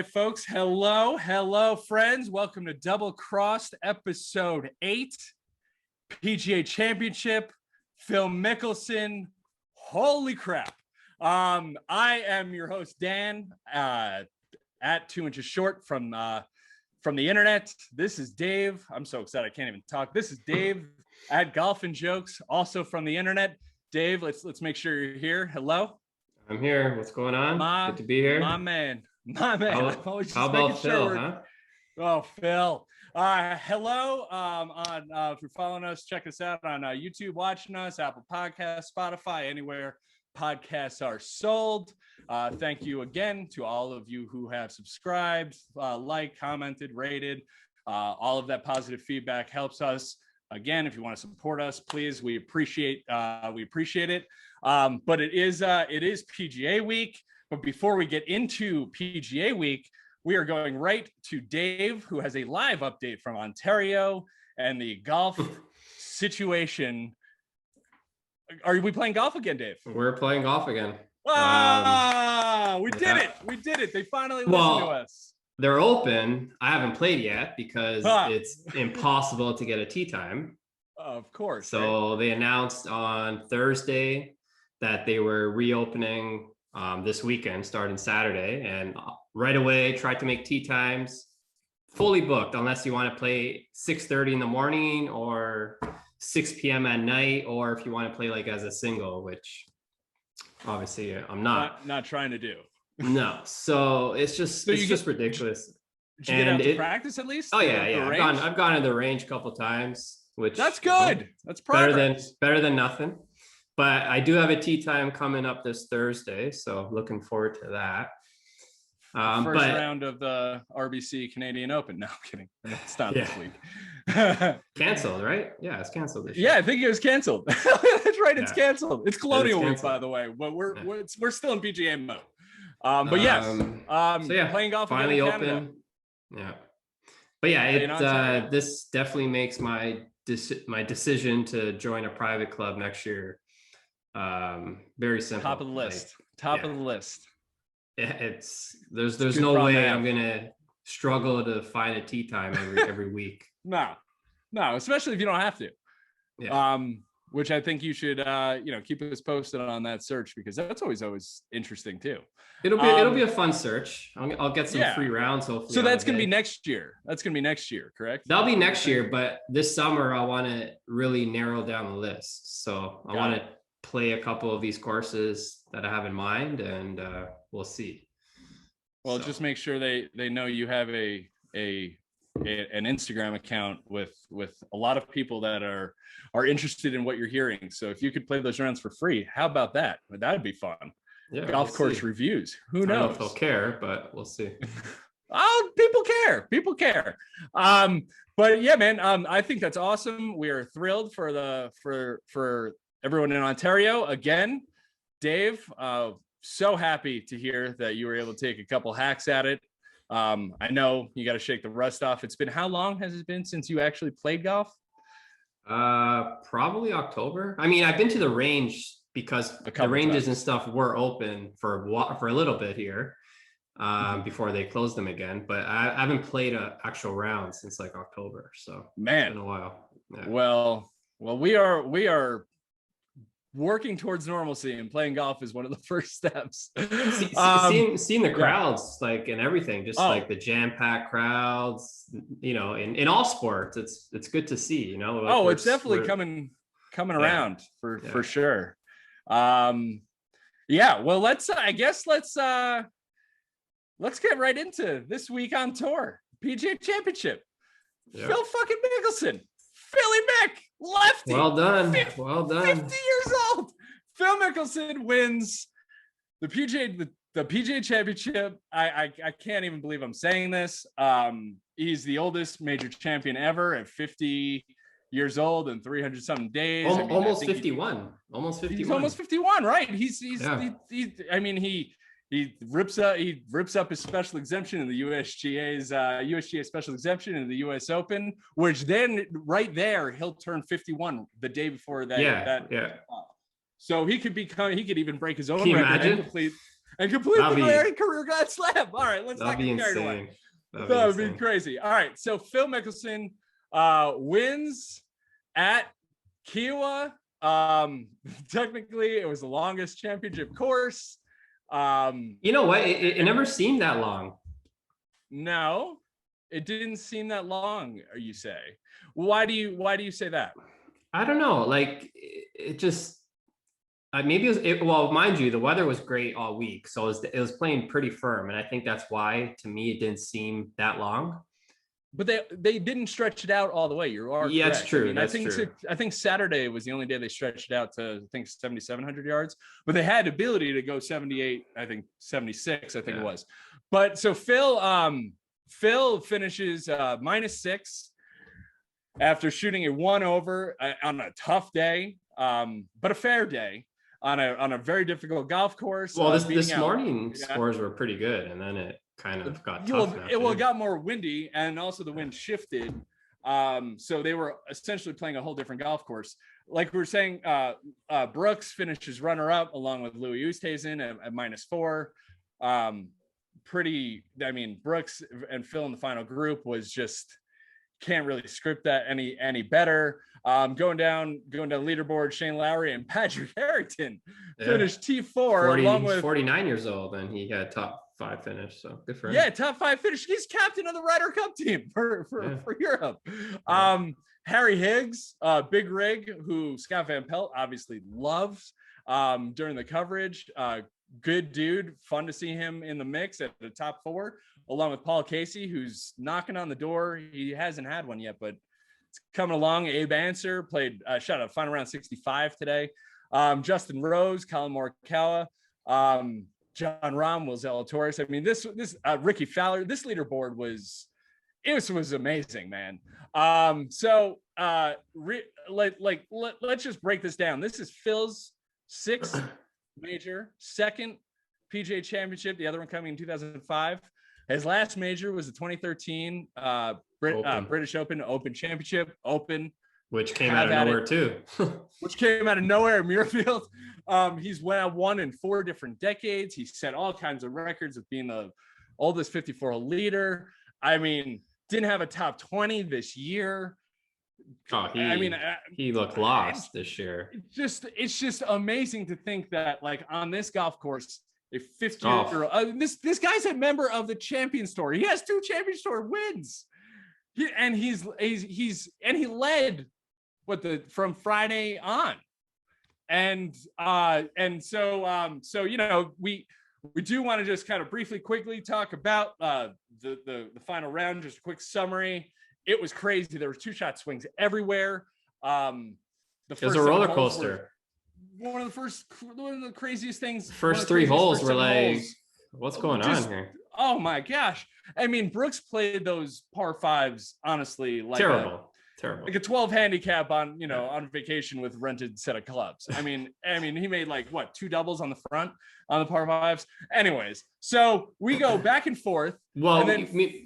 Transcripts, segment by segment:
folks. Hello, friends. Welcome to Double Crossed, episode 8. PGA Championship, Phil Mickelson. Holy crap. I am your host, Dan, at 2 inches short from the internet. This is Dave. I'm so excited I can't even talk. This is Dave at Golf and Jokes, also from the internet. Dave, let's make sure you're here. Hello. I'm here. What's going on? Good to be here. My man. How about Phil, huh? Oh, Phil. Hello. If you're following us, check us out on YouTube, watching us, Apple Podcasts, Spotify, anywhere podcasts are sold. Thank you again to all of you who have subscribed, liked, commented, rated. All of that positive feedback helps us. Again, if you want to support us, please, we appreciate it. But it is PGA week. But before we get into PGA week, we are going right to Dave, who has a live update from Ontario and the golf situation. Are we playing golf again, Dave? We're playing golf again. We did it. We did it. They finally listened to us. They're open. I haven't played yet because it's impossible to get a tee time. Of course. So They announced on Thursday that they were reopening this weekend, starting Saturday, and right away tried to make tee times fully booked unless you want to play 6:30 in the morning or 6 p.m. at night, or if you want to play like as a single, which obviously I'm not trying to do. No, so it's just ridiculous. Did you get out to practice at least? Oh yeah. I've gone to the range a couple times, which that's good. That's progress. Better than nothing. But I do have a tee time coming up this Thursday, so looking forward to that. First round of the RBC Canadian Open. No, I'm kidding. It's not this week. Canceled, right? Yeah, it's canceled this year. Yeah, I think it was canceled. That's right. It's canceled. It's Colonial week, by the way, but we're still in PGA mode. But yes, playing golf finally open. Yeah, but yeah, this definitely makes my decision to join a private club next year very simple. Top of the list. Top of the list. It's there's no way I'm gonna struggle to find a tee time every week. No, especially if you don't have to. Yeah. Which I think you should keep us posted on that search, because that's always interesting too. It'll be a fun search. I'll get some free rounds hopefully. So that's gonna be next year. That's gonna be next year, correct? That'll be next year, but this summer I want to really narrow down the list. So I want to play a couple of these courses that I have in mind, and we'll see. Well, just make sure they know you have an Instagram account with a lot of people that are interested in what you're hearing. So if you could play those rounds for free, how about that? That'd be fun. Yeah, golf course reviews. Who knows? I don't know if they'll care, but we'll see. Oh, people care. But yeah, man, I think that's awesome. We are thrilled for everyone in Ontario. Again, Dave, so happy to hear that you were able to take a couple hacks at it. I know you got to shake the rust off. It's been, how long has it been since you actually played golf? Probably October. I mean, I've been to the range because the ranges and stuff were open for a little bit here before they closed them again. But I haven't played an actual round since like October. So man, it's been a while. Yeah. Well, we are working towards normalcy, and playing golf is one of the first steps. Seeing the crowds, like, and everything, just like the jam-packed crowds, in all sports, it's good to see, like it's definitely coming around for sure. Well, let's get right into this week on tour. PGA Championship. Phil fucking Mickelson. Philly Mick, lefty. Well done. 50 years old. Phil Mickelson wins the PGA Championship. I can't even believe I'm saying this. He's the oldest major champion ever at 50 years old and 300 something days. Almost 51. He's almost 51, right? He rips up his special exemption in the USGA special exemption in the US Open, which then right there he'll turn 51 the day before that. So he could even break his own record and complete and completely wearing career Grand Slam. All right, let's not get carried away. That would be crazy. All right, so Phil Mickelson wins at Kiawah. Technically, it was the longest championship course. You know what? It never seemed that long. No, it didn't seem that long. You say? Why do you say that? I don't know. Like it just. Maybe well, mind you, the weather was great all week, so it was playing pretty firm, and I think that's why, to me, it didn't seem that long. But they didn't stretch it out all the way. You are correct. That's true. I think Saturday was the only day they stretched it out to 7,700 yards, but they had ability to go 78, I think 76, I think it was. But so Phil finishes -6 after shooting a 1 over on a tough day, but a fair day. On a very difficult golf course. Well, this morning scores were pretty good, and then it kind of got tough. It got more windy, and also the wind shifted. So they were essentially playing a whole different golf course. Like we were saying, Brooks finishes runner-up along with Louis Oosthuizen at -4. Brooks and Phil in the final group was just can't really script that any better. Going down leaderboard, Shane Lowry and Patrick Harrington finished T4 along with 49 years old, and he had top 5 finish. So good for him. Yeah, top 5 finish. He's captain of the Ryder Cup team for Europe. Harry Higgs, Big Rig, who Scott Van Pelt obviously loves during the coverage. Good dude, fun to see him in the mix at the top 4, along with Paul Casey, who's knocking on the door. He hasn't had one yet, but it's coming along. Abe Answer shot a final round 65 today. Justin Rose, Colin Morikawa, John Rahm, Will Zalatoris. I mean, this Rickie Fowler. This leaderboard was amazing, man. Let's just break this down. This is Phil's 6th major, 2nd PGA Championship. The other one coming in 2005. His last major was the 2013 British Open Championship, which came out of nowhere too. Which came out of nowhere, Muirfield. He's won in 4 different decades. He set all kinds of records of being the oldest 54-hole leader. I mean, didn't have a top 20 this year. Oh, he looked lost this year. It's just amazing to think that, like, on this golf course, a 50-year-old, this guy's a member of the Champions Tour. He has 2 Champions Tour wins. He led from Friday on, and so we do want to just kind of quickly talk about the final round. Just a quick summary. It was crazy. There were 2-shot swings everywhere. It was a roller coaster. One of the craziest things. First 3 holes were like, what's going on here? Oh my gosh. I mean, Brooks played those par 5s, honestly, like terrible. Like a 12 handicap on vacation with rented set of clubs. I mean, he made 2 doubles on the front on the par 5s. Anyways, so we go back and forth. Well, and then, me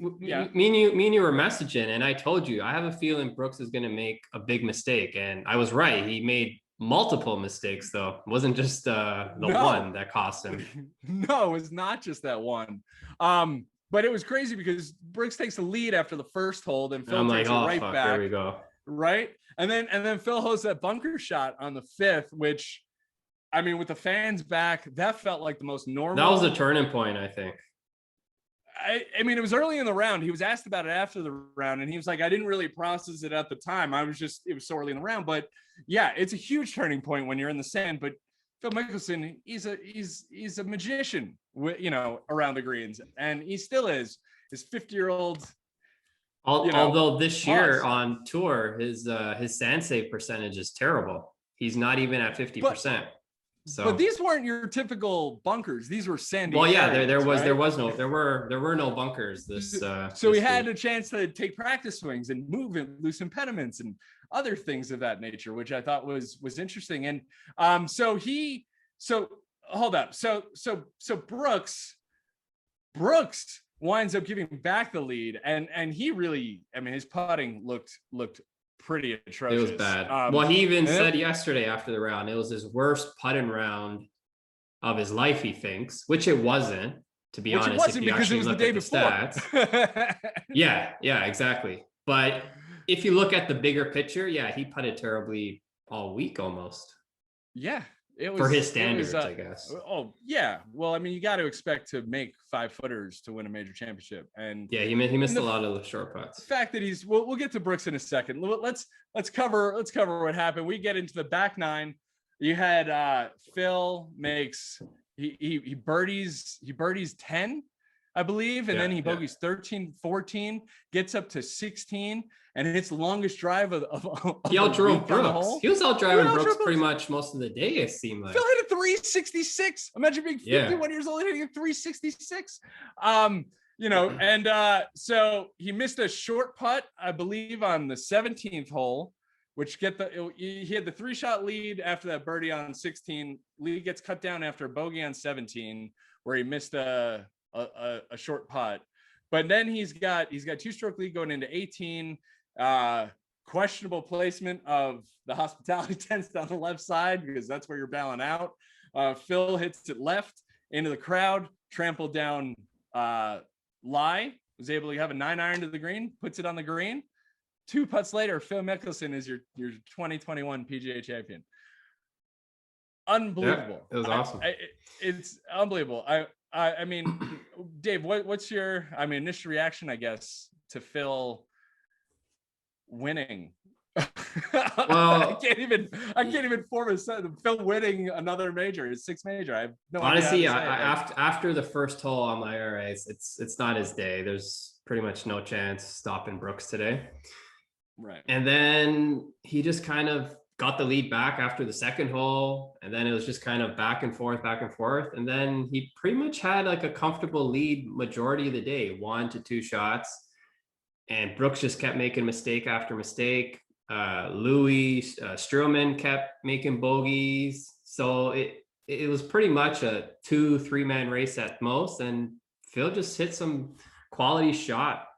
and you were messaging, and I told you, I have a feeling Brooks is going to make a big mistake. And I was right. He made multiple mistakes, though. It wasn't just the one that cost him. No, it was not just that one. But it was crazy because Brooks takes the lead after the first hole, then Phil takes it right back. There we go. Right, and then Phil hosts that bunker shot on the 5th, which, I mean, with the fans back, that felt like the most normal. That was a turning point, I think. I mean, it was early in the round. He was asked about it after the round, and he was like, I didn't really process it at the time. It was so early in the round. But yeah, it's a huge turning point when you're in the sand. But Phil Mickelson, he's a magician, around the greens, and he still is. His 50-year-old. Although this year on tour, his sand save percentage is terrible. He's not even at 50%. But these weren't your typical bunkers. These were sandy. Well, yeah, there were no bunkers this. So he had a chance to take practice swings and move and loose impediments and other things of that nature, which I thought was interesting. And so hold up. So Brooks winds up giving back the lead, and he really, I mean, his putting looked pretty atrocious. It was bad. Well, he even said yesterday after the round, it was his worst putting round of his life, he thinks, which it wasn't, to be honest. Which it wasn't, because it was the day before. Stats. Yeah, exactly. But if you look at the bigger picture, yeah, he putted terribly all week almost. Yeah. It was, for his standards, I guess. Oh yeah, well, I mean, you got to expect to make 5-footers to win a major championship, and yeah, he missed a lot of the short putts. The fact that we'll get to Brooks in a second. Let's cover what happened. We get into the back nine. You had Phil makes he birdies 10, I believe, and then he bogeys 13, 14, gets up to 16. And it's the longest drive of he outdrove Brooks. He was outdriving Brooks pretty much most of the day, it seemed like. Phil hit a 366. Imagine being 51 years old and hitting a 366. So he missed a short putt, I believe, on the 17th hole, which he had the 3-shot lead after that birdie on 16. Lead gets cut down after a bogey on 17, where he missed a short putt. But then he's got 2-stroke lead going into 18. Questionable placement of the hospitality tents down the left side, because that's where you're bailing out. Phil hits it left into the crowd, trampled down Lie, was able to have a 9-iron to the green, puts it on the green. 2 putts later, Phil Mickelson is your 2021 PGA champion. Unbelievable. Yeah, it was awesome. It's unbelievable. I mean, Dave, what's your initial reaction, I guess, to Phil winning? Well, I can't even form a sentence. Phil winning another major, his 6th major. I have no honestly, idea. After the first hole on my IRAs, it's not his day. There's pretty much no chance stopping Brooks today. Right. And then he just kind of got the lead back after the second hole, and then it was just kind of back and forth, and then he pretty much had like a comfortable lead majority of the day, 1 to 2 shots, and Brooks just kept making mistake after mistake. Louis Stroman kept making bogeys, so it was pretty much a 2-3 man race at most, and Phil just hit some quality shots,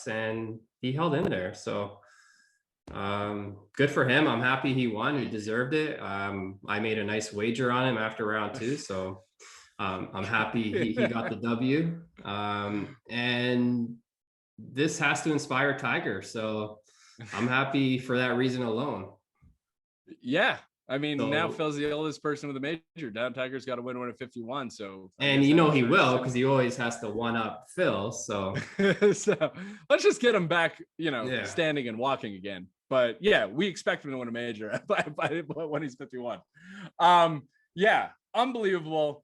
and he held in there. So good for him. I'm happy he won. He deserved it. I made a nice wager on him after round 2, so I'm happy he got the W. And this has to inspire Tiger, so I'm happy for that reason alone. Yeah, I mean, now Phil's the oldest person with a major. Down Tiger's got to win one at 51. So, and he will, because he always has to one up Phil. So, so let's just get him back, standing and walking again. But yeah, we expect him to win a major when he's 51. Yeah, unbelievable.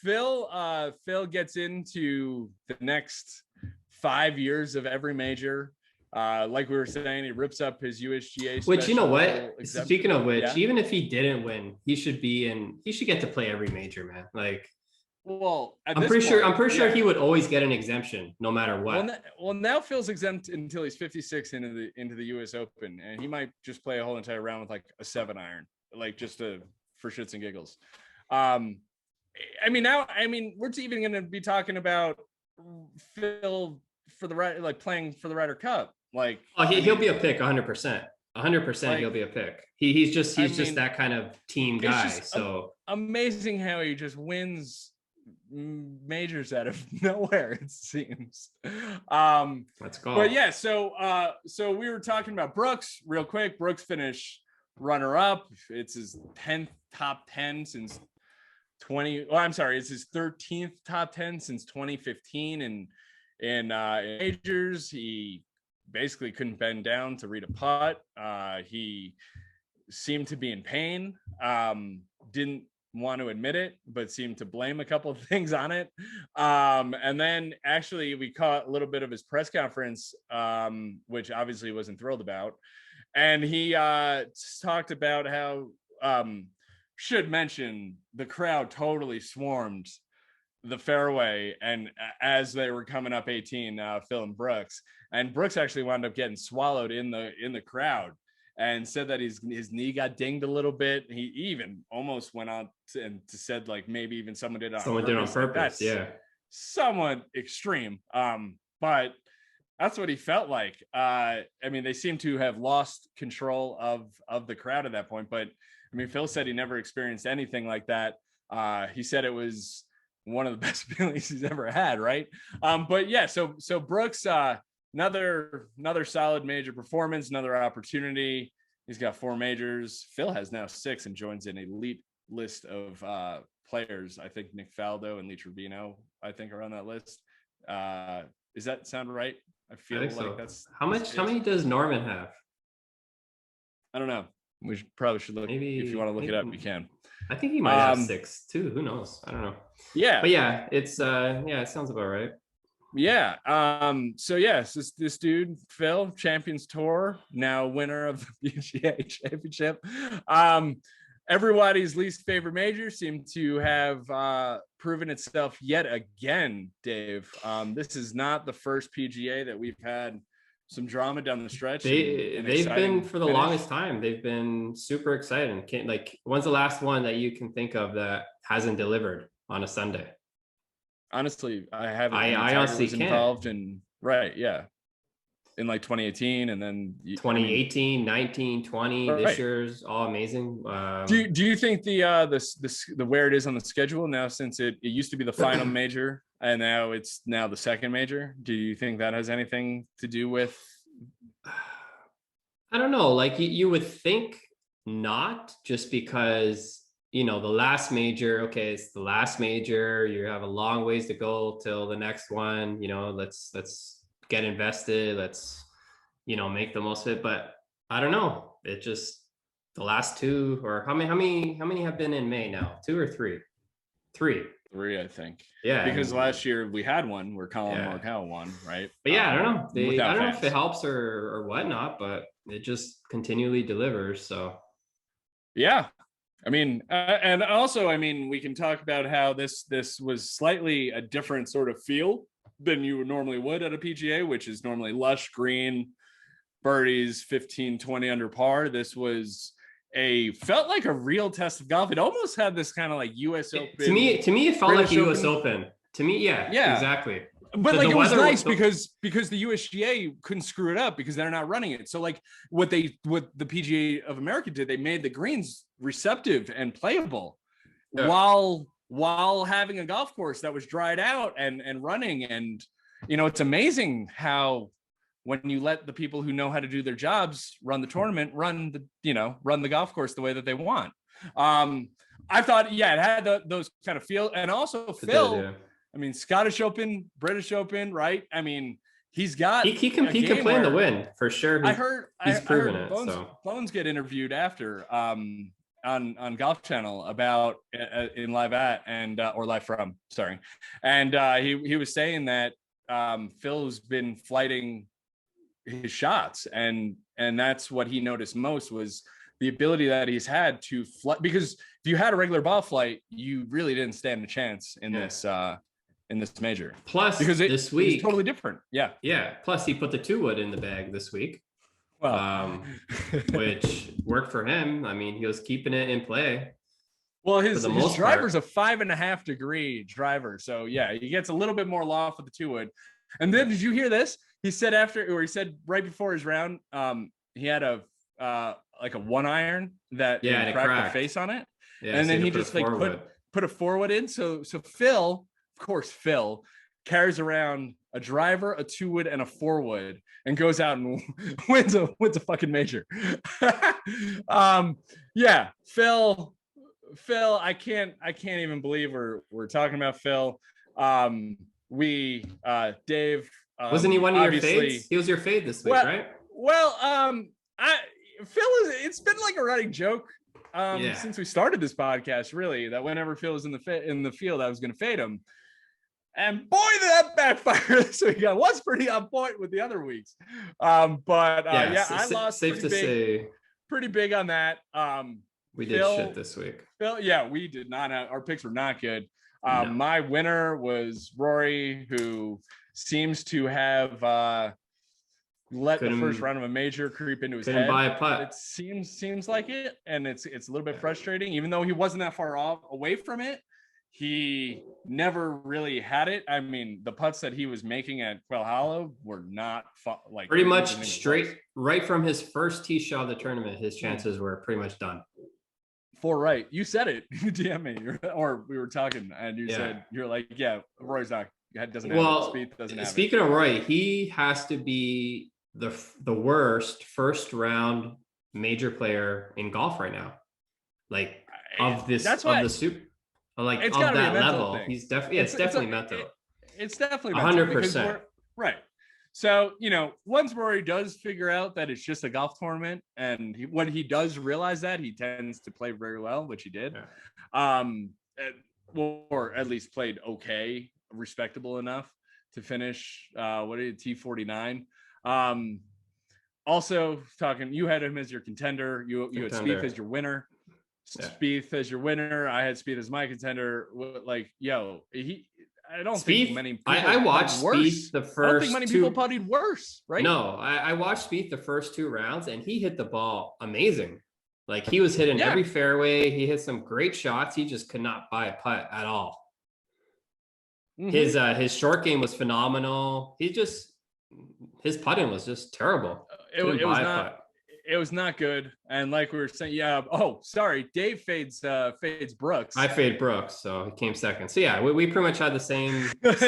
Phil gets into the next 5 years of every major. Like we were saying, he rips up his USGA. Which, you know what? Speaking of which, even if he didn't win, he should get to play every major, man. Like, well, I'm pretty sure he would always get an exemption no matter what. Well, now Phil's exempt until he's 56 into the US Open, and he might just play a whole entire round with like a 7-iron, like just for shits and giggles. We're even going to be talking about Phil for the right, like playing for the Ryder Cup. Like, he'll be a pick 100%. 100%, he'll be a pick. He's just that kind of team guy. So amazing how he just wins majors out of nowhere, it seems. Let's go. But yeah, so we were talking about Brooks real quick. Brooks finished runner-up. It's his 10th top 10 since it's his 13th top 10 since 2015, and in majors he basically couldn't bend down to read a putt. He seemed to be in pain, didn't want to admit it, but seemed to blame a couple of things on it. And then actually we caught a little bit of his press conference, which obviously he wasn't thrilled about. And he talked about how, should mention, the crowd totally swarmed the fairway, and as they were coming up 18, Phil and Brooks actually wound up getting swallowed in the crowd, and said that his knee got dinged a little bit. He even almost went on to said like maybe even someone did it on purpose. Yeah, somewhat extreme, but that's what he felt like. They seem to have lost control of the crowd at that point, but I mean, Phil said he never experienced anything like that. He said it was one of the best feelings he's ever had, right? But yeah, so Brooks, another solid major performance, another opportunity. He's got 4 majors. Phil has now 6 and joins an elite list of players. I think Nick Faldo and Lee Trevino, I think, are on that list. Does that sound right? I feel like so. that's how many does Norman have? I don't know. We probably should look. Maybe if you want to look it up, you can. I think he might have 6 too. Who knows? I don't know. Yeah. But yeah, it's it sounds about right. Yeah. So yes, this dude, Phil, Champions Tour, now winner of the PGA Championship. Everybody's least favorite major seemed to have proven itself yet again, Dave. This is not the first PGA that we've had some drama down the stretch. They've been for the longest time. They've been super exciting. When's the last one that you can think of that hasn't delivered on a Sunday? Honestly, I haven't. I honestly can't. Involved in in like 2018 and then 2018, 19, 20. Right. This year's all amazing. Do you think the where it is on the schedule now, since it used to be the final major and now it's the second major? Do you think that has anything to do with? I don't know. Like you would think not, just because the last major. Okay, it's the last major. You have a long ways to go till the next one. Let's get invested. Let's make the most of it. But I don't know. It just the last 2, or how many have been in May now? 2 or 3? 3, I think. Yeah, because last year we had one where Colin Morikawa won, right? But yeah, I don't know. I don't know if it helps or whatnot, but it just continually delivers. So yeah. I mean, and also, I mean, we can talk about how this was slightly a different sort of feel than you normally would at a PGA, which is normally lush green, birdies, 15, 20 under par. This was felt like a real test of golf. It almost had this kind of like US Open. To me, it felt like a US Open. To me, yeah, exactly. But it was nice because the USGA couldn't screw it up because they're not running it. So like what the PGA of America did, they made the greens receptive and playable while having a golf course that was dried out and running. And it's amazing how when you let the people who know how to do their jobs run the tournament, run the golf course the way that they want. I thought, it had those kind of feel. And also Phil, I mean, Scottish Open, British Open, right? I mean, he's got he can play in the win for sure. I heard proven Bones get interviewed after on Golf Channel about in live at and or live from, sorry, and he was saying that Phil's been flighting his shots, and that's what he noticed most was the ability that he's had to fly, because if you had a regular ball flight, you really didn't stand a chance in this major. Plus, because this week it's totally different. Yeah. Plus, he put the 2-wood in the bag this week, which worked for him. I mean, he was keeping it in play. Well, his driver's a 5.5 degree driver, so yeah, he gets a little bit more loft with the 2-wood. And then, did you hear this? He said right before his round, he had a 1-iron that cracked the face on it, and then he just put a 4-wood in. So Phil. Of course, Phil carries around a driver, a 2-wood, and a 4-wood, and goes out and wins a fucking major. Phil, I can't even believe we're talking about Phil. Dave, wasn't he one of your fades? He was your fade this week, right? Well, Phil it's been like a running joke since we started this podcast, really, that whenever Phil was in the field, I was going to fade him. And boy, did that backfire this week. I was pretty on point with the other weeks. I lost pretty big on that. We did shit this week. Phil, we did not our picks were not good. My winner was Rory, who seems to have let the first round of a major creep into his head. Buy a putt. It seems like it, and it's a little bit frustrating. Even though he wasn't that far away from it, he never really had it. I mean, the putts that he was making at Quail Hollow were not pretty much straight right from his first tee shot of the tournament. His chances were pretty much done. 4 right. You said it. You DM me, or we were talking, and you said you're like, yeah, Roy's not doesn't have it. Spieth doesn't have speaking of Roy, he has to be the worst first round major player in golf right now. Like of this of the super, like it's of that level. Thing. He's definitely it's definitely mental. It's definitely 100%. Right. So, once Rory does figure out that it's just a golf tournament, and when he does realize that, he tends to play very well, which he did, or at least played okay, respectable enough to finish, T49. Also talking, you had him as your contender. You had Spieth as your winner. Spieth as your winner. I had Spieth as my contender. Like, I don't think many people I watched Spieth the first I don't think many people putted worse, right? No, I watched Spieth the first 2 rounds, and he hit the ball amazing. Like, he was hitting every fairway. He hit some great shots. He just could not buy a putt at all. Mm-hmm. His short game was phenomenal. His putting was just terrible. It was not good. And like we were saying, Dave fades Brooks. I fade Brooks, so he came second. So yeah, we pretty much had the same week. We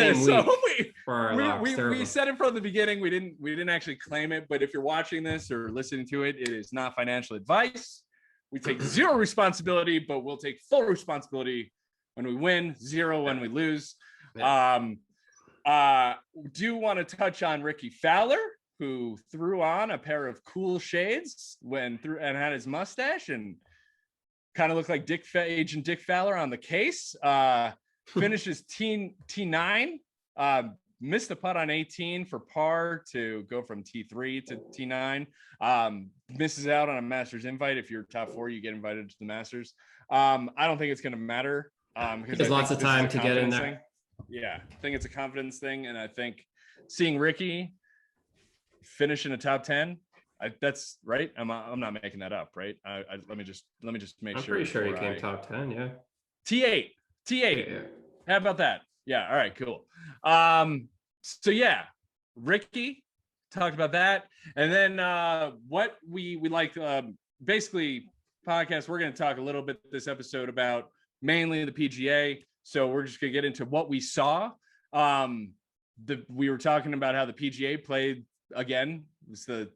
said it from the beginning. We didn't actually claim it, but if you're watching this or listening to it, it is not financial advice. We take zero responsibility, but we'll take full responsibility when we win, zero when we lose. Yeah. Do want to touch on Rickie Fowler, who threw on a pair of cool shades and had his mustache and kind of looked like Agent Dick Fowler on the case. Finishes T9, missed the putt on 18 for par to go from T3 to T9. Misses out on a Masters invite. If you're top 4, you get invited to the Masters. I don't think it's going to matter. Because there's lots of time to get in there. Thing. Yeah, I think it's a confidence thing, and I think seeing Rickie finish in a top 10, that's right. I'm not making that up, right? Let me just make sure. I'm pretty sure he came top 10. Yeah. T8. Yeah. How about that? Yeah. All right. Cool. So yeah, Rickie talked about that, and then what we like. Basically, podcast. We're going to talk a little bit this episode about mainly the PGA. So we're just going to get into what we saw. We were talking about how the PGA played again. It's the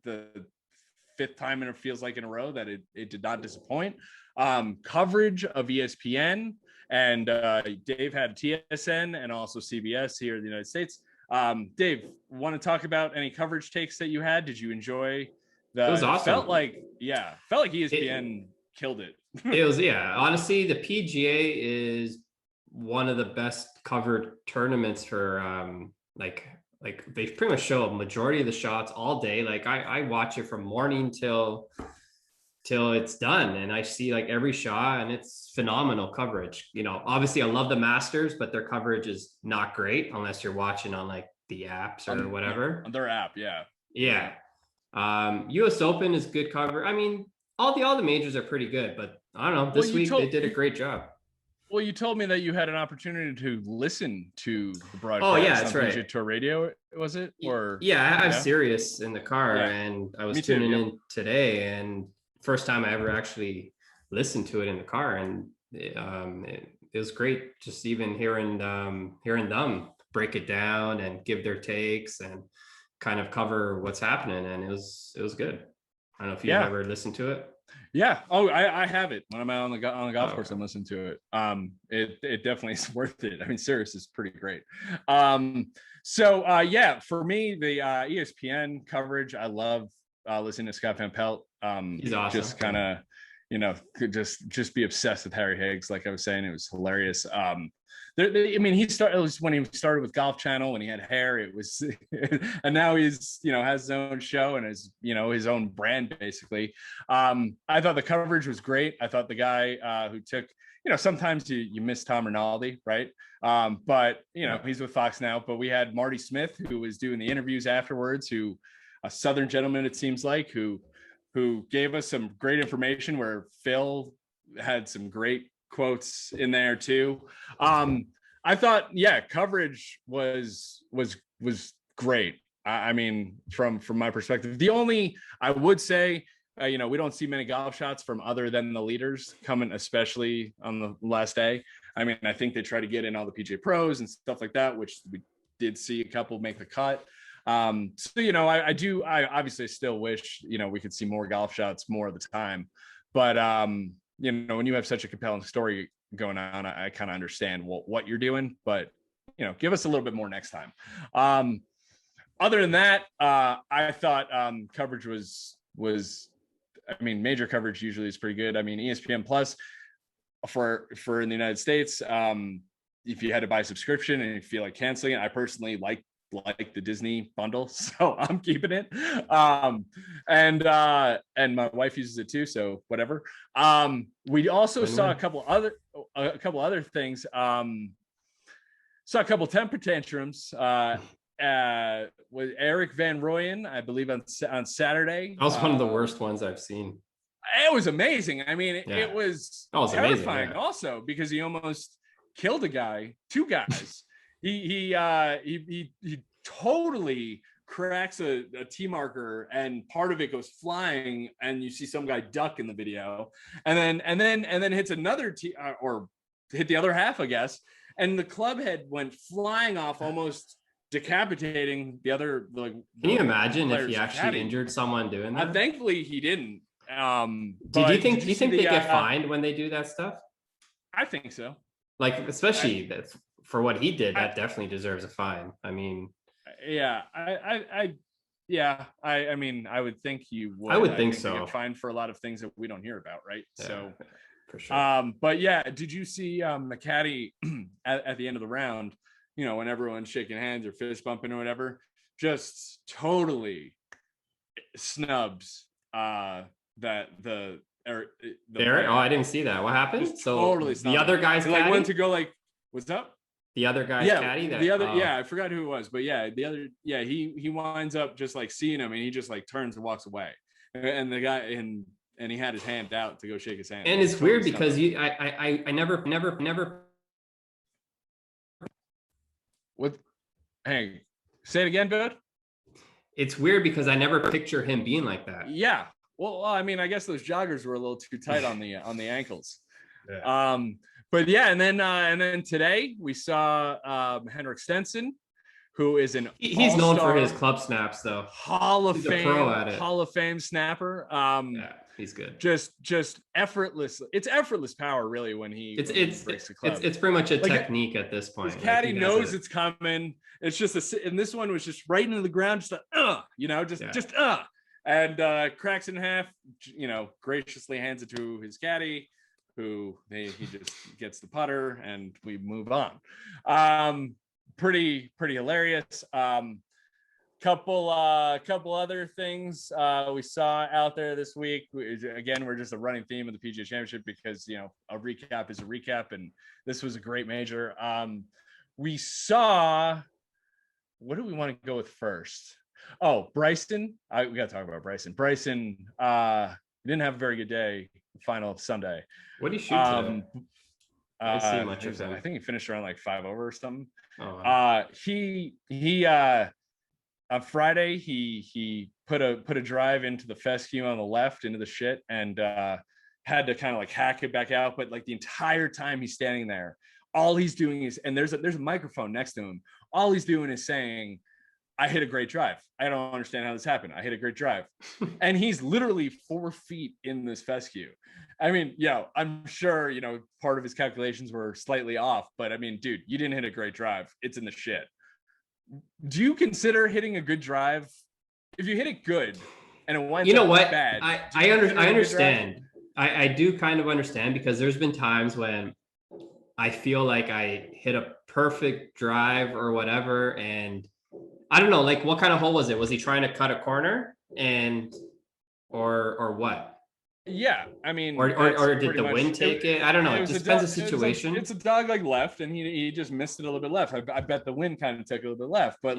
5th time it feels like in a row that it did not disappoint. Coverage of ESPN, and Dave had TSN and also CBS here in the United States. Dave, want to talk about any coverage takes that you had? Did you enjoy it was awesome. Felt like ESPN killed it. It was, honestly, the PGA is one of the best covered tournaments for like they pretty much show a majority of the shots all day. Like I watch it from morning till it's done, and I see like every shot, and it's phenomenal coverage. Obviously I love the Masters, but their coverage is not great unless you're watching on like the apps or whatever. On their app, yeah. US Open is good cover. I mean, all the majors are pretty good, but I don't know. This week they did a great job. Well, you told me that you had an opportunity to listen to the broadcast. Oh yeah, that's right. PGA Tour Radio, was it? Or I have Sirius in the car, and I was tuning in today, and first time I ever actually listened to it in the car, and it was great. Just even hearing them break it down and give their takes and kind of cover what's happening, and it was good. I don't know if you've ever listened to it. Yeah. Oh, I have it when I'm out on the golf course. I'm listening to it. It definitely is worth it. I mean, Sirius is pretty great. For me, the ESPN coverage, I love listening to Scott Van Pelt. He's awesome. Just kind of, just be obsessed with Harry Higgs. Like I was saying, it was hilarious. He started when he started with Golf Channel when he had hair. It was, and now he's has his own show and his own brand basically. I thought the coverage was great. I thought the guy who took sometimes you miss Tom Rinaldi, right? But he's with Fox now. But we had Marty Smith who was doing the interviews afterwards. Who a Southern gentleman it seems like who gave us some great information where Phil had some great quotes in there too. I thought, coverage was great. I mean, from my perspective, the only I would say we don't see many golf shots from other than the leaders coming, especially on the last day. I mean, I think they try to get in all the PGA pros and stuff like that, which we did see a couple make the cut. So, I obviously still wish, we could see more golf shots more of the time. But, when you have such a compelling story going on, I kind of understand what you're doing, but, give us a little bit more next time. Other than that, I thought coverage was, major coverage usually is pretty good. I mean, ESPN Plus for in the United States, if you had to buy a subscription and you feel like canceling it, I personally like the Disney bundle, so I'm keeping it. And my wife uses it too, so whatever. We also saw a couple other things. Saw a couple temper tantrums with Eric Van Rooyen, I believe on Saturday. That was one of the worst ones I've seen. It was amazing. I mean, it was terrifying amazing, also, because he almost killed two guys. He totally cracks a tee marker, and part of it goes flying, and you see some guy duck in the video, and then hits another tee, or hit the other half, I guess, and the club head went flying off, almost decapitating the other. Can you imagine if he actually injured someone doing that? Thankfully, he didn't. Do you think they get fined when they do that stuff? I think so. Especially for what he did, that definitely deserves a fine. I mean, yeah, I mean, I would think you would. I would think so. You get fined for a lot of things that we don't hear about, right? Yeah, so, for sure. But yeah, did you see the caddy at the end of the round? When everyone's shaking hands or fist bumping or whatever, just totally snubs Eric. Oh, I didn't see that. What happened? So totally the other guy's caddy went to go what's up? The other guy's caddy. I forgot who it was, but he winds up just seeing him, and he just turns and walks away, and the guy and he had his hand out to go shake his hand. And it's weird because I never. What? Hey, say it again, bud. It's weird because I never picture him being like that. Yeah. Well, I mean, I guess those joggers were a little too tight on the ankles. Yeah. But yeah, and then today we saw Henrik Stenson, who is he's known for his club snaps, though. Hall of Fame snapper. Yeah, he's good. Just effortless. It's effortless power, really, when he breaks the club. It's pretty much a technique at this point. His caddy knows it's coming. It's just and this one was just right into the ground, just and cracks in half. Graciously hands it to his caddy, who he just gets the putter, and we move on. Pretty hilarious. Couple other things we saw out there this week. Again, we're just a running theme of the PGA Championship, because a recap is a recap, and this was a great major. We saw, what do we want to go with first? Oh, Bryson. We got to talk about Bryson. Bryson didn't have a very good day. Final Sunday. What did he shoot today? I didn't see much of him. I think he finished around 5 over or something. Oh, wow. He on Friday he put a drive into the fescue on the left into the shit, and had to kind of hack it back out. But the entire time he's standing there, all he's doing is, and there's a microphone next to him. All he's doing is saying, "I hit a great drive. I don't understand how this happened. I hit a great drive." And he's literally 4 feet in this fescue. I mean, I'm sure, part of his calculations were slightly off, but I mean, dude, you didn't hit a great drive. It's in the shit. Do you consider hitting a good drive? If you hit it good and it winds up bad, I understand. I do kind of understand, because there's been times when I feel like I hit a perfect drive or whatever, and I don't know, what kind of hole was it? Was he trying to cut a corner or what? Yeah, I mean, or did the wind take it? I don't know. It just depends on the situation. It's a dog left, and he just missed it a little bit left. I bet the wind kind of took a little bit left, but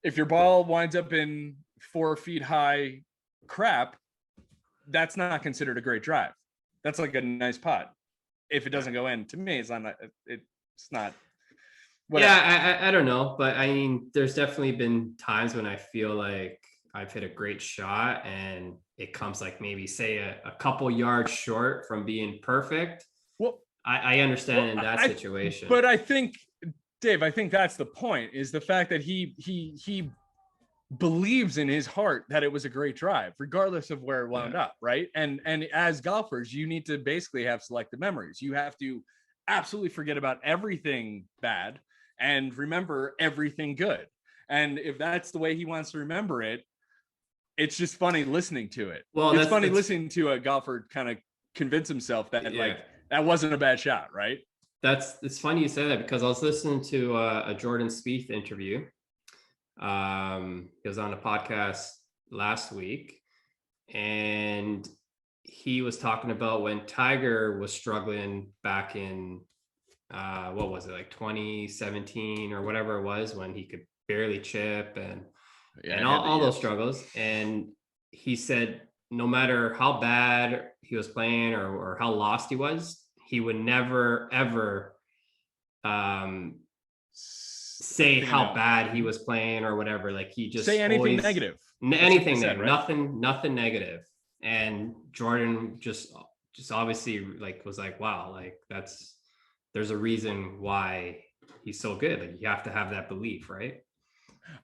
if your ball winds up in 4 feet high crap, that's not considered a great drive. That's a nice putt. If it doesn't go in, to me, it's not. It's not. Whatever. Yeah, I don't know, but I mean, there's definitely been times when I feel like I've hit a great shot and it comes like maybe say a couple yards short from being perfect. Well, I understand in that situation. But I think, Dave, I think that's the point, is the fact that he believes in his heart that it was a great drive, regardless of where it wound up, right? And as golfers, you need to basically have selective memories. You have to absolutely forget about everything bad and remember everything good. And if that's the way he wants to remember it, it's just funny listening to it. Well, it's funny listening to a golfer kind of convince himself that like that wasn't a bad shot, right? It's funny you say that, because I was listening to a Jordan Spieth interview. He was on a podcast last week, and he was talking about when Tiger was struggling back in what was it, like 2017 or whatever it was, when he could barely chip and all those struggles. And he said no matter how bad he was playing or how lost he was, he would never ever say how bad he was playing or whatever. Like he just say anything negative. Anything negative, right? Nothing negative. And Jordan just obviously like was like, wow, like there's a reason why he's so good. Like you have to have that belief, right?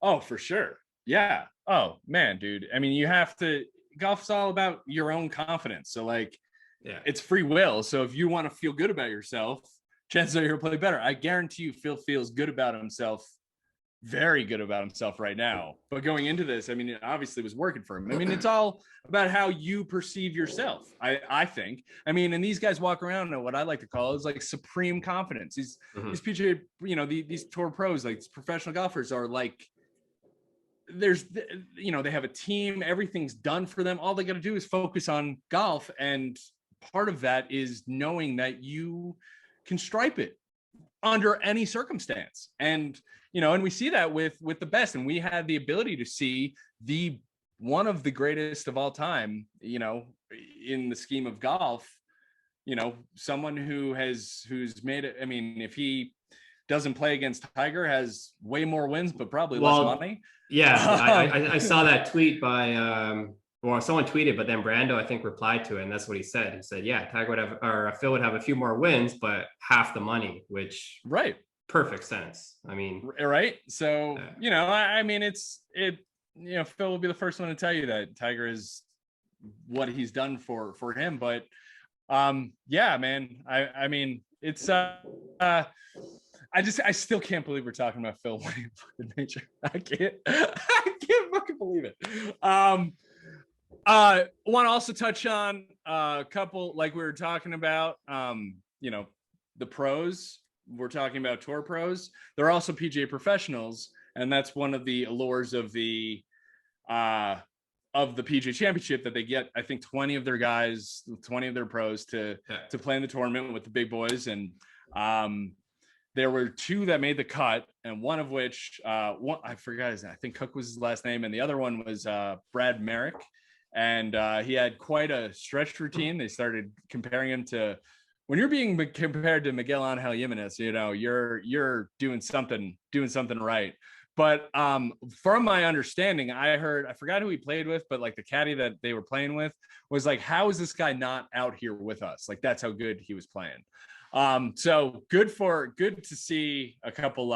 Oh, for sure. Yeah. Oh man, dude. I mean, you have to, golf's all about your own confidence. So like, it's free will. So if you want to feel good about yourself, chances are you'll play better. I guarantee you Phil feels good about himself, very good about himself right now. But going into this, I mean, it obviously was working for him. I mean, it's all about how you perceive yourself, I think. I mean, and these guys walk around in what I like to call is like supreme confidence. These PGA, these tour pros, like these professional golfers are like, they have a team, everything's done for them. All they got to do is focus on golf. And part of that is knowing that you can stripe it under any circumstance. And, and we see that with the best. And we had the ability to see one of the greatest of all time, in the scheme of golf, someone who's made it. I mean, if he doesn't play against Tiger, has way more wins, but probably less money. Yeah. I saw that tweet by, someone tweeted, but then Brando, I think, replied to it. And that's what he said. He said, yeah, Tiger would have, or Phil would have a few more wins, but half the money, which perfect sense. I mean, right. So, I mean, Phil will be the first one to tell you that Tiger is what he's done for him. But yeah, man, I mean, it's, I still can't believe we're talking about Phil winning fucking major. I can't fucking believe it. Want to also touch on a couple, like we were talking about, the pros. We're talking about tour pros. They're also PGA professionals, and that's one of the allures of the PGA Championship, that they get, I think, 20 of their guys, 20 of their pros to play in the tournament with the big boys. And there were two that made the cut, and one of which, I forgot his name. I think Cook was his last name, and the other one was Brad Merrick. And he had quite a stretch routine. They started comparing him to, when you're being compared to Miguel Angel Jimenez, you're doing something right. But from my understanding, I forgot who he played with, but like the caddy that they were playing with was like, how is this guy not out here with us? Like, that's how good he was playing. So good to see a couple,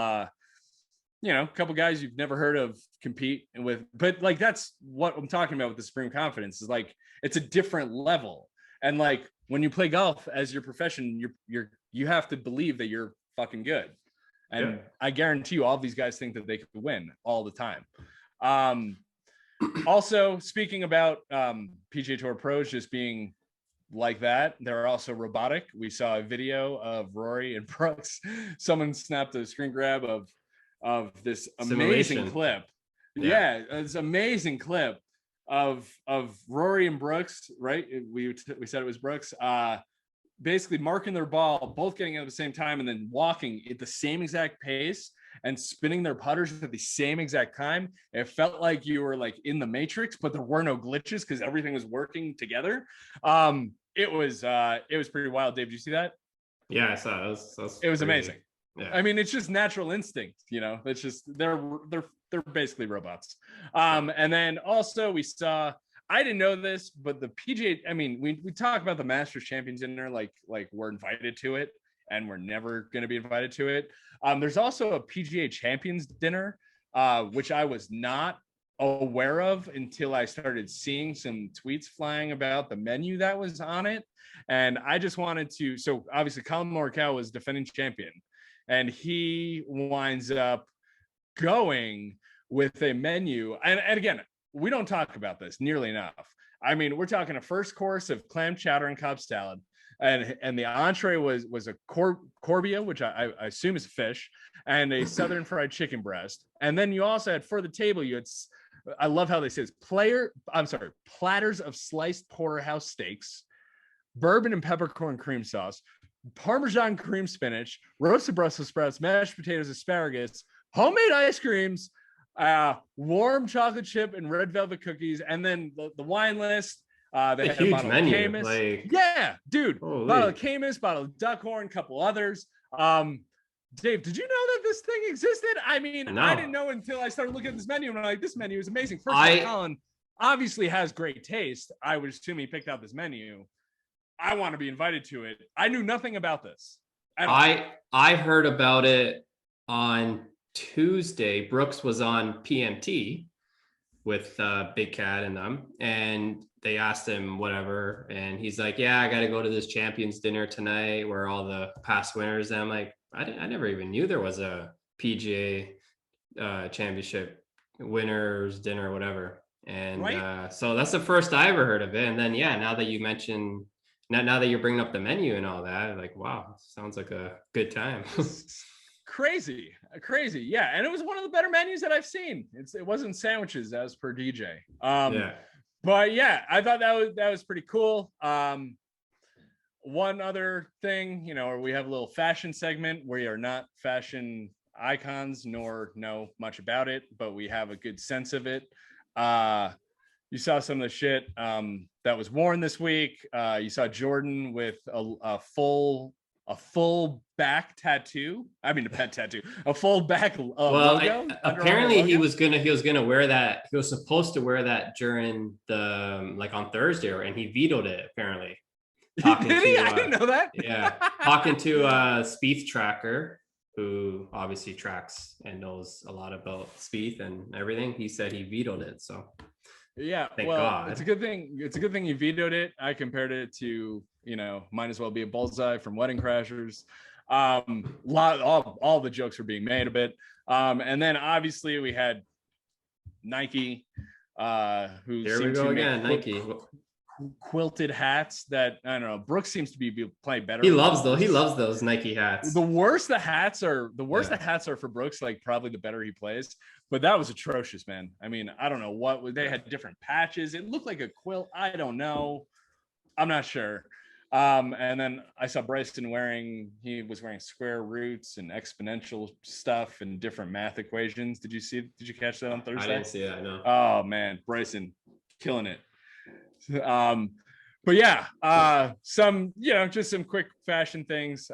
couple guys you've never heard of compete with, but like, that's what I'm talking about with the supreme confidence, is like, it's a different level. And like, when you play golf as your profession, you have to believe that you're fucking good. And I guarantee you all these guys think that they could win all the time. Also, speaking about PGA Tour pros just being like that, they're also robotic. We saw a video of Rory and Brooks. Someone snapped a screen grab of this amazing clip. Yeah, it's an amazing clip of Rory and Brooks, right? We said it was Brooks. Basically marking their ball, both getting out at the same time, and then walking at the same exact pace and spinning their putters at the same exact time. It felt like you were like in the Matrix, but there were no glitches because everything was working together. It was pretty wild. Dave, did you see that? Yeah, I saw it. It was amazing. Yeah. I mean, it's just natural instinct, it's just they're they're basically robots. And then also we saw, I didn't know this, but the PGA, I mean, we talk about the Masters Champions dinner like we're invited to it, and we're never going to be invited to it. There's also a PGA Champions dinner, which I was not aware of until I started seeing some tweets flying about the menu that was on it. And I just wanted to, so obviously Colin Morikawa was defending champion, and he winds up going with a menu. And again, we don't talk about this nearly enough. I mean, we're talking a first course of clam chowder and Cobb salad. And the entree was a corbia, which I assume is fish, and a southern fried chicken breast. And then you also had, for the table, you had, I love how they say this, platters of sliced porterhouse steaks, bourbon and peppercorn cream sauce, Parmesan cream spinach, roasted Brussels sprouts, mashed potatoes, asparagus, homemade ice creams, warm chocolate chip and red velvet cookies, and then the wine list. They had a huge menu. Yeah, dude. Holy. Bottle of Camus, bottle of Duckhorn, couple others. Dave, did you know that this thing existed? I mean, no. I didn't know until I started looking at this menu, and I'm like, this menu is amazing. First of all, Colin obviously has great taste. I would assume he picked out this menu. I want to be invited to it. I knew nothing about this. I heard about it on Tuesday. Brooks was on PMT with Big Cat and them, and they asked him whatever, and he's like, yeah, I got to go to this champions dinner tonight where all the past winners. And I'm like, I never even knew there was a PGA championship winners dinner or whatever. And right. So that's the first I ever heard of it. And then, yeah, now that you mentioned, now that you're bringing up the menu and all that, like, wow, sounds like a good time. crazy. Yeah. And it was one of the better menus that I've seen. It wasn't sandwiches as per DJ. Yeah. But yeah, I thought that was pretty cool. One other thing, we have a little fashion segment. We are not fashion icons nor know much about it, but we have a good sense of it. You saw some of the shit that was worn this week. You saw Jordan with a full back tattoo. I mean, a pet tattoo, a full back logo. Apparently he was gonna wear that. He was supposed to wear that during the on Thursday, and he vetoed it apparently. Did he? I didn't know that. Yeah, talking to Spieth Tracker, who obviously tracks and knows a lot about Spieth and everything. He said he vetoed it. So yeah, thank God. It's a good thing. It's a good thing he vetoed it. I compared it to might as well be a bullseye from Wedding Crashers. All the jokes were being made a bit, and then obviously we had Nike, who there we go again. Nike quilted hats that I don't know. Brooks seems to be playing better. He loves those Nike hats. The worse the hats are for Brooks, like probably the better he plays. But that was atrocious, man. I mean, I don't know what they had different patches. It looked like a quilt. I don't know. I'm not sure. And then I saw Bryson he was wearing square roots and exponential stuff and different math equations. Did you catch that on Thursday? I didn't see it. I know. Oh man, Bryson killing it. But yeah, some, just some quick fashion things.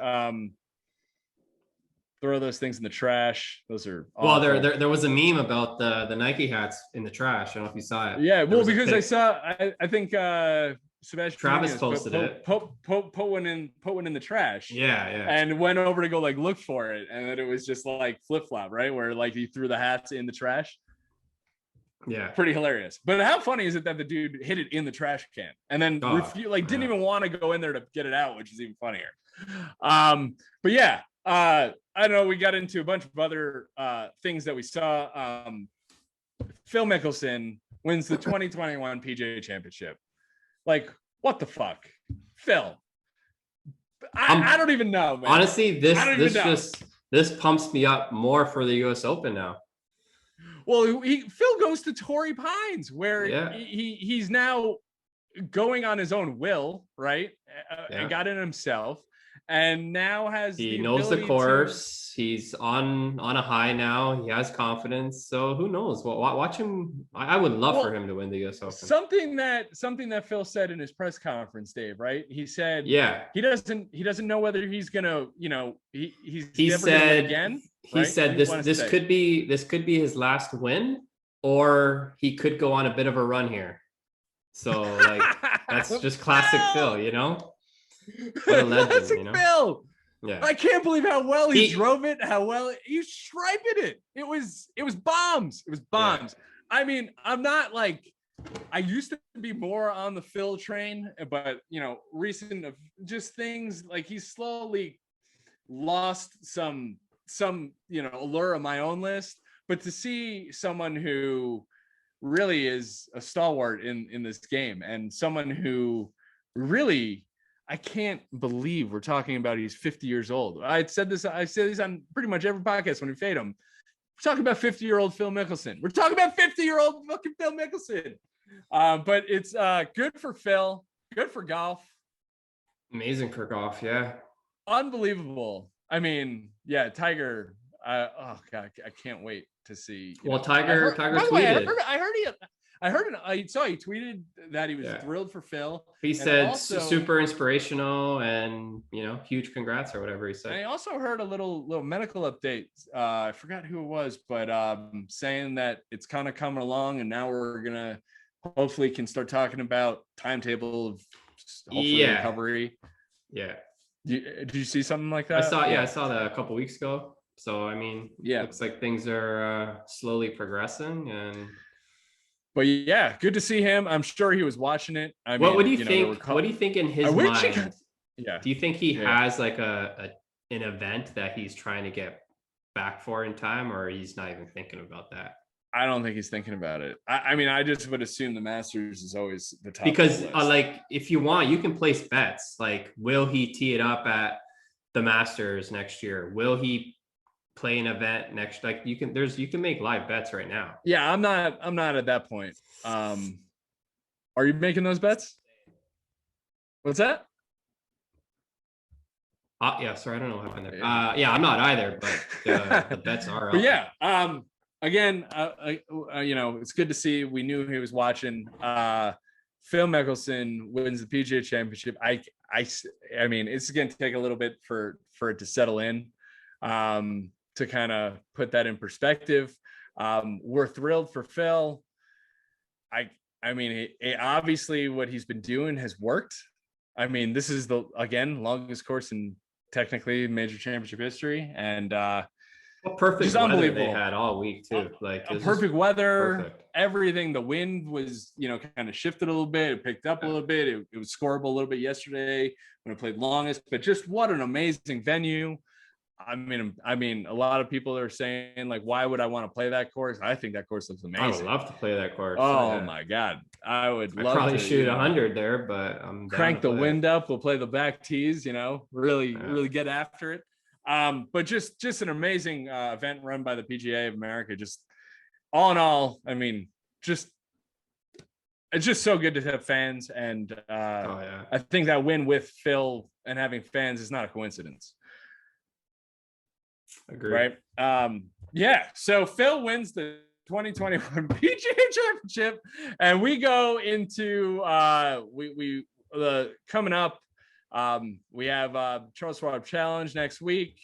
Throw those things in the trash. Those are awful. Well, there was a meme about the Nike hats in the trash. I don't know if you saw it. Yeah, well, because I think Sebastian Travis posted it. Put one in the trash. Yeah. And went over to go look for it, and then it was just flip flop, right? Where he threw the hats in the trash. Yeah, pretty hilarious. But how funny is it that the dude hid it in the trash can and then didn't even want to go in there to get it out, which is even funnier. But yeah, I don't know. We got into a bunch of other things that we saw. Phil Mickelson wins the 2021 PGA Championship. What the fuck, Phil? I don't even know, man. Honestly, this pumps me up more for the U.S. Open now. Well, Phil goes to Torrey Pines, where he's now going on his own will, right? And got in himself. and now has He the knows the ability course. He's on a high now. He has confidence. So who knows? Well, watch him. I would love for him to win the U.S. Open. Something that Phil said in his press conference, Dave, right? He said, yeah, he doesn't know whether he's gonna, he's he never said gonna win again. he right? said this could be his last win, or he could go on a bit of a run here. So like that's just classic Phil, you know. What a legend, classic you know. Phil. Yeah, I can't believe how well he drove it, how well he striped it. It was bombs. It was bombs. Yeah. I mean, I'm not like, I used to be more on the Phil train, but recent of just things like he's slowly lost some allure on my own list. But to see someone who really is a stalwart in this game, and someone who really, I can't believe we're talking about he's 50 years old. I say this on pretty much every podcast when we fade him. We're talking about 50-year-old Phil Mickelson. We're talking about 50-year-old fucking Phil Mickelson. But it's good for Phil, good for golf. Amazing for golf, yeah. Unbelievable. I mean, yeah, Tiger. Oh God, I can't wait to see. Well, Tiger tweeted. I saw he tweeted that he was thrilled for Phil. He said also, super inspirational and huge congrats or whatever he said. And I also heard a little medical update. I forgot who it was, but saying that it's kind of coming along, and now we're gonna hopefully can start talking about timetable of hopefully recovery. Yeah. Did you see something like that? I saw that a couple weeks ago. So I mean, looks like things are slowly progressing. But yeah, good to see him. I'm sure he was watching it. What do you think? What do you think in his mind? Do you think he has like an event that he's trying to get back for in time, or he's not even thinking about that? I don't think he's thinking about it. I mean, I just would assume the Masters is always the top. Because like, if you want, you can place bets. Like, will he tee it up at the Masters next year? Will he play an event next? Like, you can make live bets right now. Yeah, I'm not at that point. Are you making those bets? What's that? Yeah, sorry, I don't know what happened there. Yeah, I'm not either, but the bets are up. But yeah, again, it's good to see. We knew he was watching. Phil Mickelson wins the PGA Championship. I mean, it's going to take a little bit for it to settle in, to kind of put that in perspective. We're thrilled for Phil. I mean, obviously what he's been doing has worked. I mean, this is the longest course in technically major championship history, and perfect weather they had all week too. Like perfect weather, perfect. Everything. The wind was, kind of shifted a little bit. It picked up a little bit. It was scoreable a little bit yesterday when it played longest. But just what an amazing venue. I mean, a lot of people are saying, like, why would I want to play that course? I think that course looks amazing. I would love to play that course. Oh my God, I would love probably to shoot 100 there, but I'm crank the wind up. We'll play the back tees. Really get after it. But just an amazing event run by the PGA of America. Just all in all, I mean, it's just so good to have fans, and I think that win with Phil and having fans is not a coincidence. Agreed. Right. So Phil wins the 2021 PGA Championship, and we go into coming up. We have Charles Schwab Challenge next week.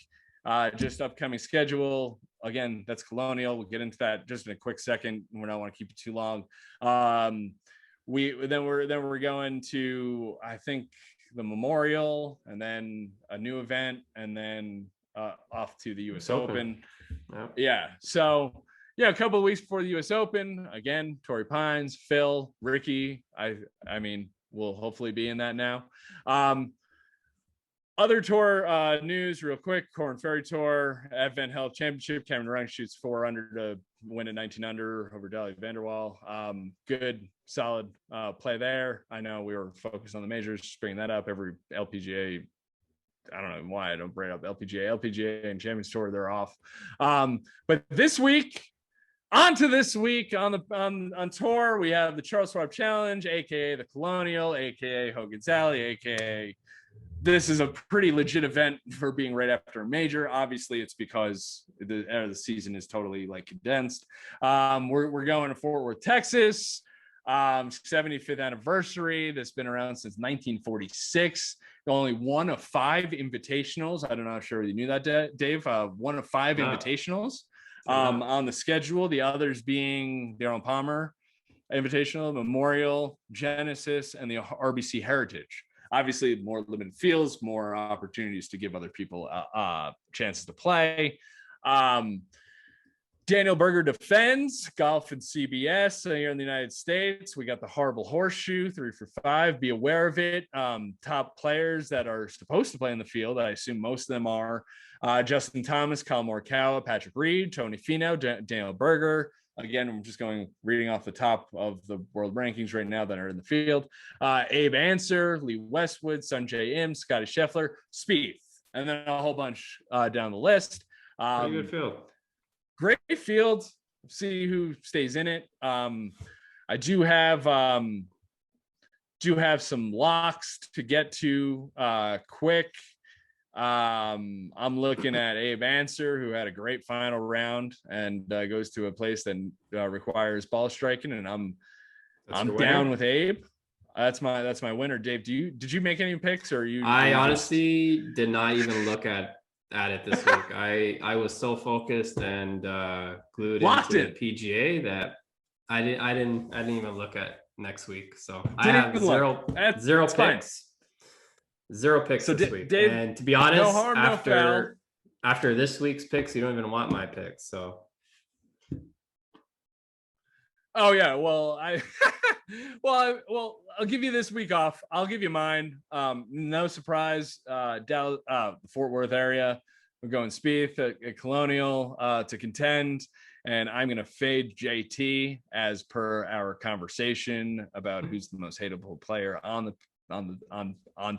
Just upcoming schedule. Again, that's Colonial. We'll get into that just in a quick second. We don't want to keep it too long. We're going to, I think, the Memorial, and then a new event, and then off to the US Open. Yeah. So a couple of weeks before the US Open, again, Torrey Pines, Phil, Rickie. I mean, we'll hopefully be in that now. Other tour news real quick. Corn Ferry Tour, Advent Health Championship. Cameron Rung shoots 4 under to win at 19 under over Dahlia Vanderwall. Good, solid play there. I know we were focused on the majors, just bringing that up. Every LPGA, I don't know why I don't bring up LPGA and Champions Tour, they're off. But this week, on tour, we have the Charles Schwab Challenge, aka the Colonial, aka Hogan's Alley, aka this is a pretty legit event for being right after a major. Obviously, it's because the season is totally like condensed. We're going to Fort Worth, Texas. 75th anniversary. That's been around since 1946. Only one of 5 invitationals. I'm not sure you knew that, Dave. One of 5 invitationals on the schedule. The others being the Arnold Palmer Invitational, Memorial, Genesis, and the RBC Heritage. Obviously, more limited fields, more opportunities to give other people chances to play. Daniel Berger defends golf and CBS here in the United States. We got the Horrible Horseshoe, 3 for 5. Be aware of it. Top players that are supposed to play in the field, I assume most of them are Justin Thomas, Collin Morikawa, Patrick Reed, Tony Finau, Daniel Berger. Again, I'm just reading off the top of the world rankings right now that are in the field. Abe Ancer, Lee Westwood, Sungjae Im, Scotty Scheffler, Spieth, and then a whole bunch down the list. Pretty good field. Great field. See who stays in it. I do have some locks to get to quick. I'm looking at Abe Ancer, who had a great final round and goes to a place that requires ball striking, and I'm down with Abe. That's my winner. Dave, did you make any picks, or you? I honestly did not even look at it this week. I was so focused and glued into the PGA that I didn't even look at next week. So I have zero picks. Fine. 0 picks this week. Dave, and to be honest, after this week's picks, you don't even want my picks. So oh yeah, well I'll give you this week off. I'll give you mine. No surprise. Dallas, Fort Worth area. We're going Spieth at Colonial to contend, and I'm going to fade JT as per our conversation about who's the most hateable player on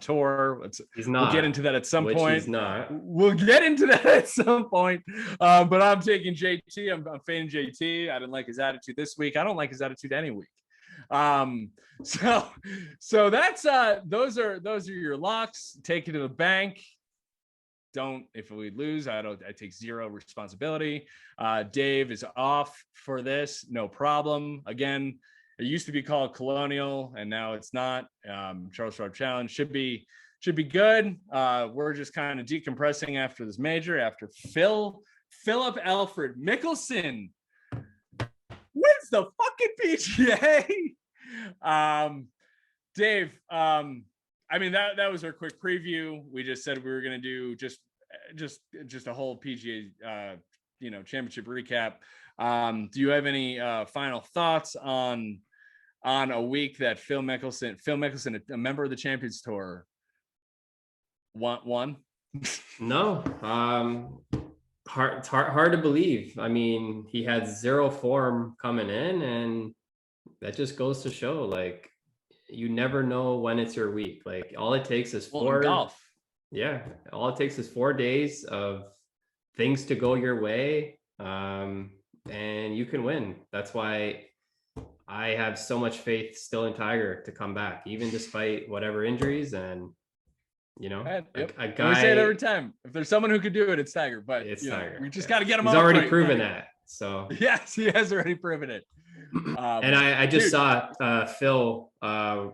tour. He's not. We'll get into that at some point. He's not. We'll get into that at some point. But I'm taking JT. I'm fading JT. I didn't like his attitude this week. I don't like his attitude any week. So that's those are your locks. Take it to the bank. If we lose, I take 0 responsibility. Dave is off for this, no problem. Again, it used to be called Colonial, and now it's not. Charles Schwab Challenge should be good. We're just kind of decompressing after this major, after Philip Alfred Mickelson wins the fucking PGA. Dave, I mean, that was our quick preview. We just said we were going to do just a whole PGA championship recap. Do you have any final thoughts on a week that Phil Mickelson, a member of the Champions Tour, won? No. Hard to believe. I mean, he had 0 form coming in, and that just goes to show, like, you never know when it's your week. Like, all it takes is 4 golf. Yeah, all it takes is 4 days of things to go your way, and you can win. That's why I have so much faith still in Tiger to come back, even despite whatever injuries. And a guy. We say it every time. If there's someone who could do it, it's Tiger. But it's Tiger. We just got to get him. He's already proven that. So yes, he has already proven it. And I just saw Phil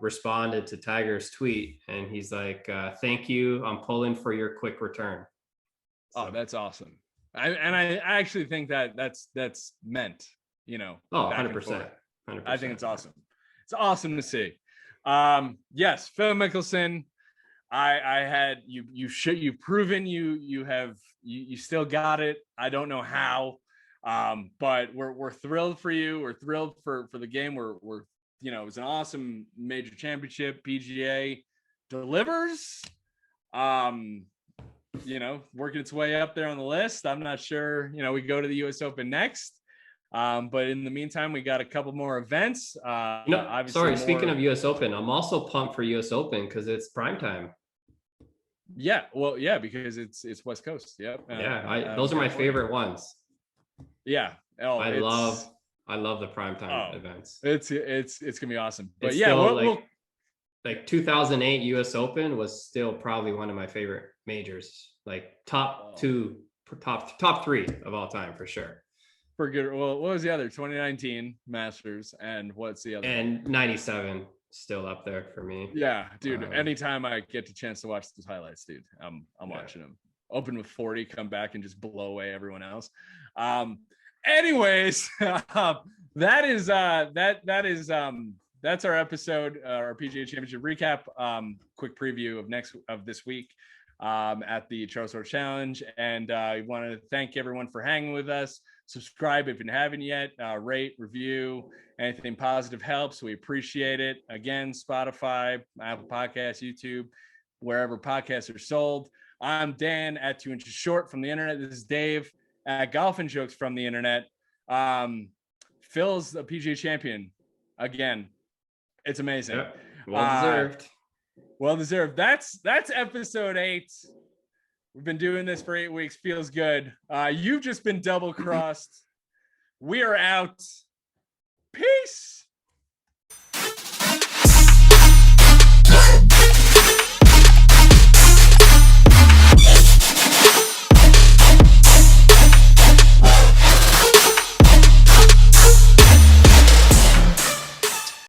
responded to Tiger's tweet, and he's like, "Thank you. I'm pulling for your quick return." So. Oh, that's awesome. I actually think that's meant. Oh, 100%. I think it's awesome. It's awesome to see. Yes, Phil Mickelson. I had you've proven you still got it. I don't know how. But we're thrilled for you. We're thrilled for the game. We're it was an awesome major championship. PGA delivers. Working its way up there on the list. I'm not sure. We go to the U.S. Open next. But in the meantime, we got a couple more events. Speaking of U.S. Open, I'm also pumped for U.S. Open because it's prime time. Yeah, well, yeah, because it's West Coast. Yep. Those are my favorite ones. Yeah. Oh, I love the primetime events. It's gonna be awesome. But it's yeah, like 2008 US Open was still probably one of my favorite majors, like top three of all time for sure. For good. Well, what was the other? 2019 Masters, and what's the other? And 97 still up there for me. Yeah, dude. Anytime I get the chance to watch those highlights, dude, I'm watching them. Open with 40, come back and just blow away everyone else. Anyways, that is that's our episode, our PGA Championship recap. Quick preview of this week at the Charles Schwab Challenge, and I want to thank everyone for hanging with us. Subscribe if you haven't yet. Rate, review, anything positive helps. We appreciate it. Again, Spotify, Apple Podcasts, YouTube, wherever podcasts are sold. I'm Dan at 2 Inches Short from the internet. This is Dave at Golf and Jokes from the internet. Phil's a PGA champion again. It's amazing. Yep. Well deserved. Well deserved. That's episode 8. We've been doing this for 8 weeks. Feels good. You've just been double crossed. We are out. Peace.